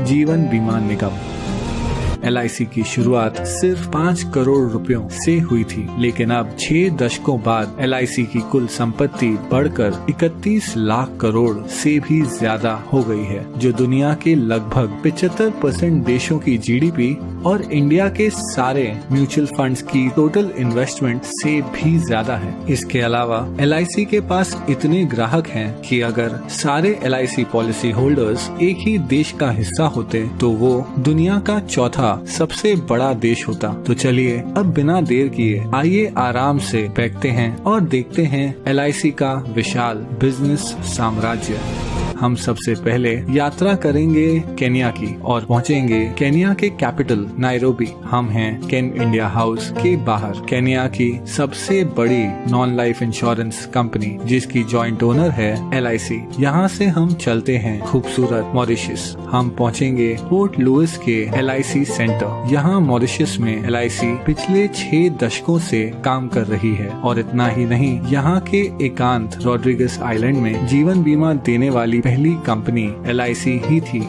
जीवन बीमा निगम। LIC की शुरुआत सिर्फ 5 करोड़ रुपयों से हुई थी, लेकिन अब 6 दशकों बाद LIC की कुल संपत्ति बढ़कर 31 लाख करोड़ से भी ज्यादा हो गई है, जो दुनिया के लगभग 75% देशों की GDP और इंडिया के सारे म्यूचुअल फंड्स की टोटल इन्वेस्टमेंट से भी ज्यादा है। इसके अलावा LIC के पास इतने ग्राहक हैं कि अगर सारे LIC पॉलिसी होल्डर्स एक ही देश का हिस्सा होते तो वो दुनिया का चौथा सबसे बड़ा देश होता। तो चलिए अब बिना देर किए आइए आराम से बैठते हैं और देखते हैं LIC का विशाल बिजनेस साम्राज्य। हम सबसे पहले यात्रा करेंगे केन्या की और पहुंचेंगे केन्या के कैपिटल नायरोबी। हम हैं केन इंडिया हाउस के बाहर, केन्या की सबसे बड़ी नॉन लाइफ इंश्योरेंस कंपनी जिसकी जॉइंट ओनर है LIC। यहाँ से हम चलते हैं खूबसूरत मॉरिशस। हम पहुंचेंगे पोर्ट लुइस के LIC सेंटर। यहाँ मॉरिशस में LIC पिछले 6 दशकों से काम कर रही है और इतना ही नहीं, यहाँ के एकांत रॉड्रिगस आइलैंड में जीवन बीमा देने वाली पहली कंपनी LIC ही थी।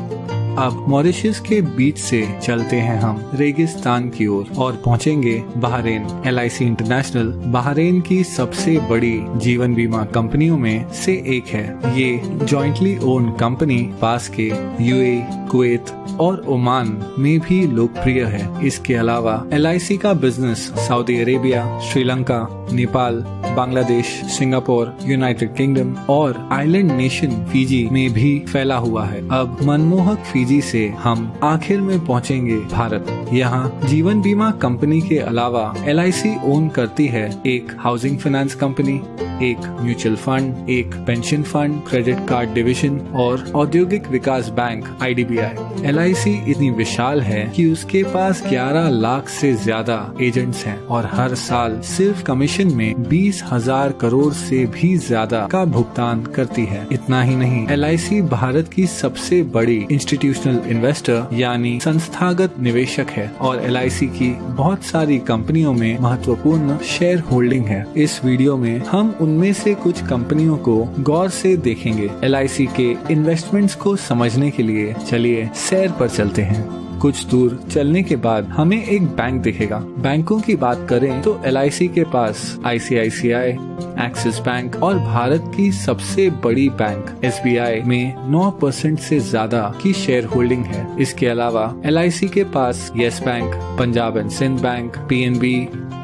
अब मॉरिशस के बीच से चलते हैं हम रेगिस्तान की ओर और पहुंचेंगे बहरीन। LIC इंटरनेशनल बहरीन की सबसे बड़ी जीवन बीमा कंपनियों में से एक है। ये जॉइंटली ओन कंपनी पास के UAE, कुवैत और ओमान में भी लोकप्रिय है। इसके अलावा LIC का business Saudi Arabia, Sri Lanka, Nepal, Bangladesh, Singapore, United kingdom और आइलैंड नेशन फिजी में भी फैला हुआ है। अब मनमोहक फिजी से हम आखिर में पहुंचेंगे भारत। यहाँ जीवन बीमा कंपनी के अलावा LIC ओन करती है एक हाउसिंग फाइनेंस कंपनी, एक म्यूचुअल फंड, एक pension fund, credit card division और औद्योगिक विकास बैंक IDBI। LIC इतनी विशाल है कि उसके पास 11 लाख से ज्यादा एजेंट्स हैं और हर साल सिर्फ कमीशन में 20,000 करोड़ से भी ज्यादा का भुगतान करती है। इतना ही नहीं, LIC भारत की सबसे बड़ी इंस्टीट्यूशनल इन्वेस्टर यानी संस्थागत निवेशक है और LIC की बहुत सारी कंपनियों में महत्वपूर्ण शेयर होल्डिंग है। इस वीडियो में हम उनमें से कुछ कंपनियों को गौर से देखेंगे। LIC के इन्वेस्टमेंट्स को समझने के लिए चलिए सैर पर चलते हैं। कुछ दूर चलने के बाद हमें एक बैंक दिखेगा। बैंकों की बात करें तो LIC के पास ICICI, एक्सिस बैंक और भारत की सबसे बड़ी बैंक SBI में 9% से ज्यादा की शेयर होल्डिंग है। इसके अलावा LIC के पास Yes Bank, Punjab and Sind Bank, PNB,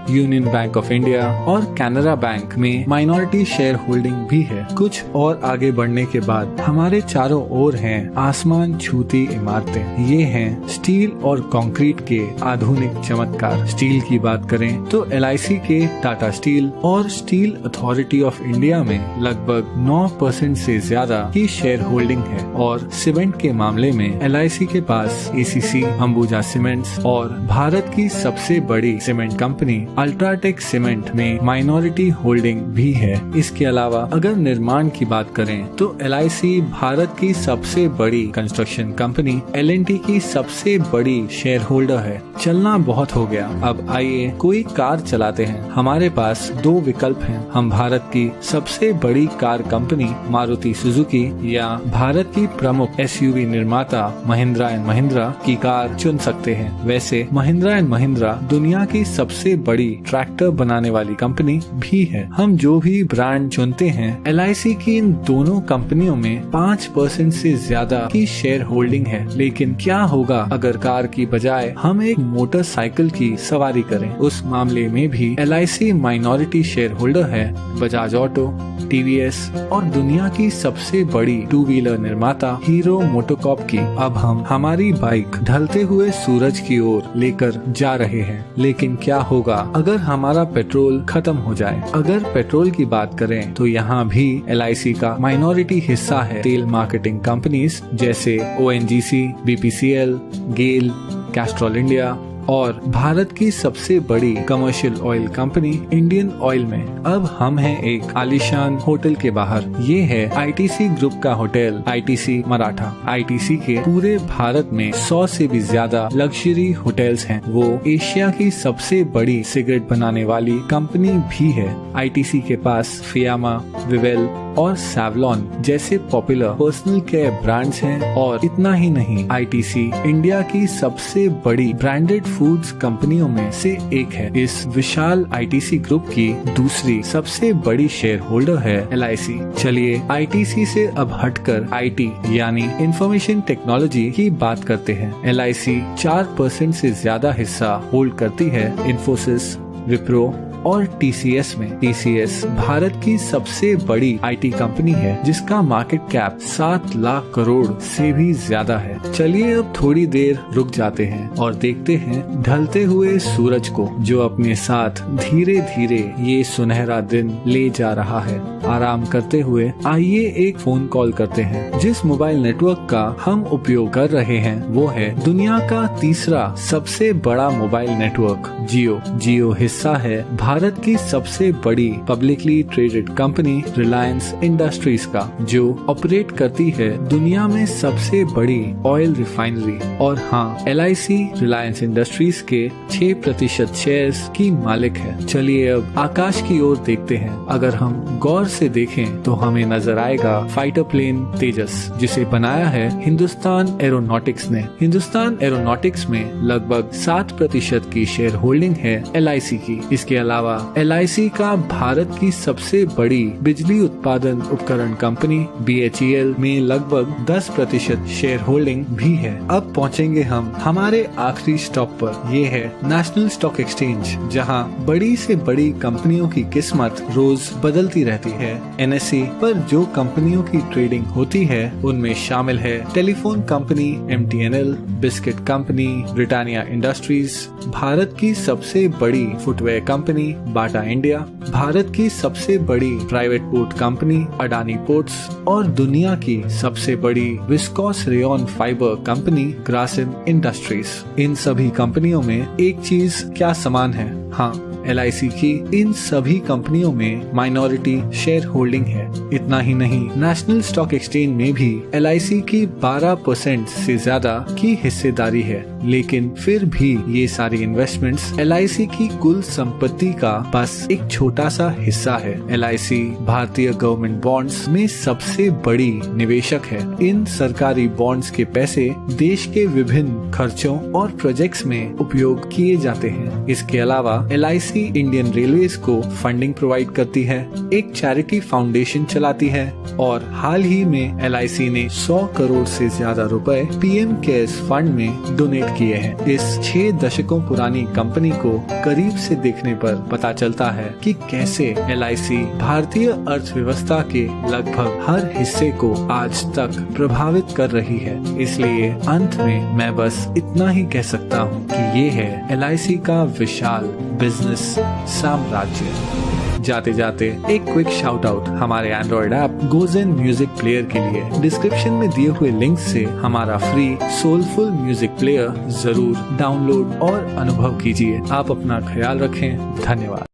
Union Bank of India और कैनरा बैंक में माइनॉरिटी शेयर होल्डिंग भी है। कुछ और आगे बढ़ने के बाद हमारे चारों ओर हैं आसमान छूती इमारतें। ये हैं स्टील और कंक्रीट के आधुनिक चमत्कार। स्टील की बात करें तो LIC के टाटा स्टील और स्टील अथॉरिटी ऑफ इंडिया में लगभग 9% से ज्यादा की शेयर होल्डिंग है और सीमेंट के मामले में LIC के पास ACC, अंबुजा सीमेंट्स और भारत की सबसे बड़ी सीमेंट कंपनी अल्ट्राटेक सीमेंट में माइनॉरिटी होल्डिंग भी है। इसके अलावा अगर निर्माण की बात करें तो LIC भारत की सबसे बड़ी कंस्ट्रक्शन कंपनी L&T की सबसे बड़ी शेयर होल्डर है। चलना बहुत हो गया, अब आइए कोई कार चलाते हैं। हमारे पास 2 विकल्प हैं। हम भारत की सबसे बड़ी कार कंपनी मारुति सुजुकी या भारत की प्रमुख SUV निर्माता महिंद्रा एंड महिंद्रा की कार चुन सकते हैं। वैसे महिंद्रा एंड महिंद्रा दुनिया की सबसे बड़ी ट्रैक्टर बनाने वाली कंपनी भी है। हम जो भी ब्रांड चुनते हैं, LIC की इन दोनों कंपनियों में 5% से ज्यादा की शेयर होल्डिंग है। लेकिन क्या होगा अगर कार की बजाय हम एक मोटरसाइकिल की सवारी करें? उस मामले में भी LIC माइनॉरिटी शेयर होल्डर है बजाज ऑटो, TVS और दुनिया की सबसे बड़ी 2 व्हीलर निर्माता हीरो मोटोकॉर्प की। अब हम हमारी बाइक ढलते हुए सूरज की ओर लेकर जा रहे हैं। लेकिन क्या होगा अगर हमारा पेट्रोल खत्म हो जाए? अगर पेट्रोल की बात करें तो यहाँ भी LIC का माइनॉरिटी हिस्सा है तेल मार्केटिंग कंपनीज जैसे ONGC, BPCL, गेल, कैस्ट्रॉल इंडिया और भारत की सबसे बड़ी commercial oil company Indian oil में। अब हम हैं एक आलीशान होटल के बाहर। ये है ITC ग्रुप का होटल ITC मराठा। ITC के पूरे भारत में 100 से भी ज्यादा लग्जरी होटल्स हैं। वो एशिया की सबसे बड़ी सिगरेट बनाने वाली कंपनी भी है। ITC के पास फियामा, विवेल और सैवलॉन जैसे पॉपुलर पर्सनल केयर ब्रांड्स हैं। और इतना ही नहीं, आईटीसी इंडिया की सबसे बड़ी ब्रांडेड फूड्स कंपनियों में से एक है। इस विशाल आईटीसी ग्रुप की दूसरी सबसे बड़ी शेयर होल्डर है एलआईसी। चलिए आईटीसी से अब हटकर आईटी यानी इंफॉर्मेशन टेक्नोलॉजी की बात करते हैं। एलआईसी 4% से ज्यादा हिस्सा होल्ड करती है इन्फोसिस, विप्रो और टीसीएस में। टीसीएस भारत की सबसे बड़ी आईटी कंपनी है जिसका मार्केट कैप 7 लाख करोड़ से भी ज्यादा है। चलिए अब थोड़ी देर रुक जाते हैं और देखते हैं ढलते हुए सूरज को, जो अपने साथ धीरे धीरे ये सुनहरा दिन ले जा रहा है। आराम करते हुए आइए एक फोन कॉल करते हैं। जिस मोबाइल नेटवर्क का हम उपयोग कर रहे हैं वो है दुनिया का तीसरा सबसे बड़ा मोबाइल नेटवर्क जियो। जियो हिस्सा है भारत की सबसे बड़ी publicly traded company Reliance industries का, जो ऑपरेट करती है दुनिया में सबसे बड़ी ऑयल रिफाइनरी। और हाँ, एलआईसी रिलायंस इंडस्ट्रीज के 6% शेयर्स की मालिक है। चलिए अब आकाश की ओर देखते हैं। अगर हम गौर से देखें तो हमें नजर आएगा फाइटर प्लेन तेजस, जिसे बनाया है हिंदुस्तान एरोनॉटिक्स ने। हिंदुस्तान एरोनॉटिक्स में लगभग 7% की शेयर होल्डिंग है एलआईसी की। इसके अलावा एलआईसी का भारत की सबसे बड़ी बिजली उत्पादन उपकरण कंपनी बीएचईएल में लगभग 10% शेयर होल्डिंग भी है। अब पहुंचेंगे हम हमारे आखिरी स्टॉप पर। ये है नेशनल स्टॉक एक्सचेंज, जहां बड़ी से बड़ी कंपनियों की किस्मत रोज बदलती रहती है। एनएसई पर जो कंपनियों की ट्रेडिंग होती है उनमें शामिल है telephone company MTNL, biscuit company Britannia Industries, Bharat की सबसे बड़ी footwear company Bata India, Bharat की सबसे बड़ी private port company Adani Ports और दुनिया की सबसे बड़ी viscose rayon fibre company Grasim Industries. इन सभी कंपनियों में एक चीज क्या समान है? हाँ, एलआईसी की इन सभी कंपनियों में माइनॉरिटी शेयर होल्डिंग है। इतना ही नहीं, नेशनल स्टॉक एक्सचेंज में भी एलआईसी की 12% से ज्यादा की हिस्सेदारी है। लेकिन फिर भी ये सारी इन्वेस्टमेंट्स एलआईसी की कुल संपत्ति का बस एक छोटा सा हिस्सा है। एलआईसी भारतीय गवर्नमेंट बॉन्ड्स में सबसे बड़ी निवेशक है। इन सरकारी बॉन्ड्स के पैसे देश के विभिन्न खर्चों और प्रोजेक्ट्स में उपयोग किए जाते हैं। इसके अलावा एलआईसी इंडियन रेलवेज को फंडिंग प्रोवाइड करती है, एक चैरिटी फाउंडेशन चलाती है और हाल ही में एलआईसी ने 100 करोड़ से ज्यादा रुपए पीएम केयर्स फंड में डोनेट किए हैं। इस 6 दशकों पुरानी कंपनी को करीब से देखने पर पता चलता है कि कैसे एलआईसी भारतीय अर्थव्यवस्था के लगभग हर हिस्से को आज तक प्रभावित कर रही है। इसलिए अंत में मैं बस इतना ही कह सकता हूँ कि ये है एलआईसी का विशाल बिजनेस साम्राज्य। जाते जाते एक क्विक शाउट आउट हमारे Android app Gojen music player के लिए। डिस्क्रिप्शन में दिए हुए लिंक से हमारा फ्री सोलफुल म्यूजिक प्लेयर जरूर डाउनलोड और अनुभव कीजिए। आप अपना ख्याल रखें। धन्यवाद।